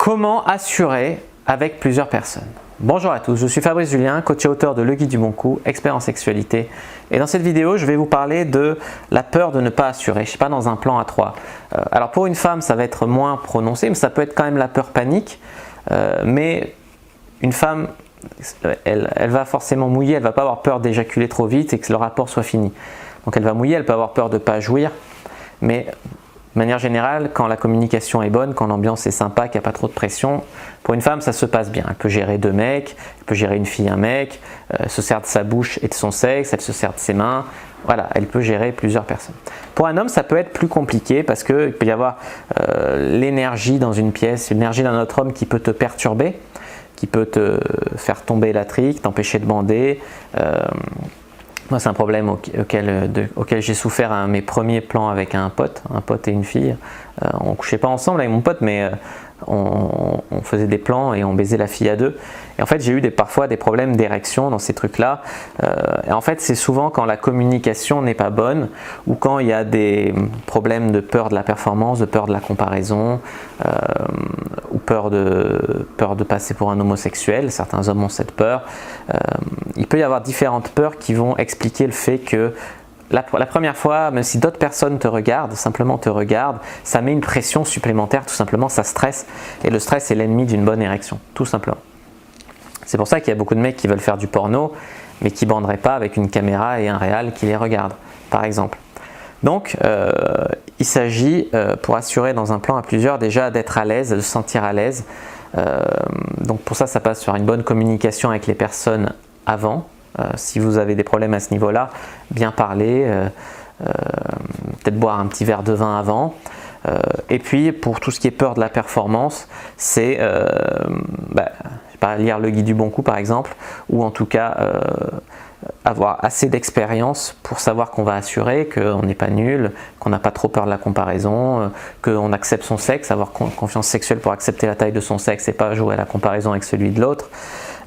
Comment assurer avec plusieurs personnes? Bonjour à tous, je suis Fabrice Julien, coach et auteur de Le Guide du Bon Coup, expert en sexualité. Et dans cette vidéo, je vais vous parler de la peur de ne pas assurer. Je ne suis pas dans un plan à trois. Alors pour une femme, ça va être moins prononcé, mais ça peut être quand même la peur panique. Mais une femme, elle va forcément mouiller, elle ne va pas avoir peur d'éjaculer trop vite et que le rapport soit fini. Donc elle va mouiller, elle peut avoir peur de ne pas jouir, mais de manière générale, quand la communication est bonne, quand l'ambiance est sympa, qu'il n'y a pas trop de pression, pour une femme, ça se passe bien. Elle peut gérer deux mecs, elle peut gérer une fille, un mec, elle se sert de sa bouche et de son sexe, elle se sert de ses mains. Voilà, elle peut gérer plusieurs personnes. Pour un homme, ça peut être plus compliqué parce qu'il peut y avoir l'énergie dans une pièce, l'énergie d'un autre homme qui peut te perturber, qui peut te faire tomber la trique, t'empêcher de bander. Moi, c'est un problème auquel j'ai souffert à mes premiers plans avec un pote et une fille. On ne couchait pas ensemble avec mon pote, mais on faisait des plans et on baisait la fille à deux. Et en fait, j'ai eu parfois des problèmes d'érection dans ces trucs-là. Et en fait, c'est souvent quand la communication n'est pas bonne ou quand il y a des problèmes de peur de la performance, de peur de la comparaison ou peur de passer pour un homosexuel. Certains hommes ont cette peur. Il peut y avoir différentes peurs qui vont expliquer le fait que la première fois, même si d'autres personnes te regardent, simplement te regardent, ça met une pression supplémentaire, tout simplement, ça stresse. Et le stress est l'ennemi d'une bonne érection, tout simplement. C'est pour ça qu'il y a beaucoup de mecs qui veulent faire du porno, mais qui ne banderaient pas avec une caméra et un réal qui les regarde, par exemple. Donc, il s'agit, pour assurer dans un plan à plusieurs, déjà d'être à l'aise, de se sentir à l'aise. Donc pour ça passe sur une bonne communication avec les personnes avant. Si vous avez des problèmes à ce niveau-là, bien parler, peut-être boire un petit verre de vin avant. Et puis pour tout ce qui est peur de la performance, c'est lire Le Guide du Bon Coup par exemple, ou en tout cas avoir assez d'expérience pour savoir qu'on va assurer, qu'on n'est pas nul, qu'on n'a pas trop peur de la comparaison, qu'on accepte son sexe, avoir confiance sexuelle pour accepter la taille de son sexe et pas jouer à la comparaison avec celui de l'autre.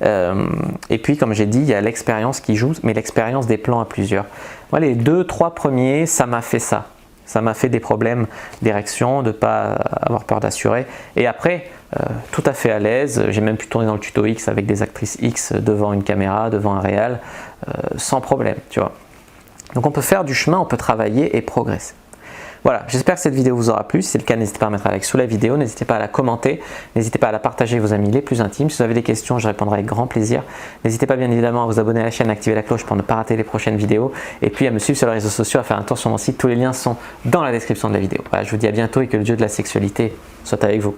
Et puis comme j'ai dit, il y a l'expérience qui joue, mais l'expérience des plans à plusieurs. Moi, les 2-3 premiers, ça m'a fait ça. Ça m'a fait des problèmes d'érection, de ne pas avoir peur d'assurer. Et après, tout à fait à l'aise. J'ai même pu tourner dans le tuto X avec des actrices X devant une caméra, devant un réal, sans problème, tu vois. Donc on peut faire du chemin, on peut travailler et progresser. Voilà, j'espère que cette vidéo vous aura plu. Si c'est le cas, n'hésitez pas à mettre un like sous la vidéo, n'hésitez pas à la commenter, n'hésitez pas à la partager avec vos amis les plus intimes. Si vous avez des questions, je répondrai avec grand plaisir. N'hésitez pas bien évidemment à vous abonner à la chaîne, à activer la cloche pour ne pas rater les prochaines vidéos et puis à me suivre sur les réseaux sociaux, à faire un tour sur mon site. Tous les liens sont dans la description de la vidéo. Voilà, je vous dis à bientôt et que le dieu de la sexualité soit avec vous.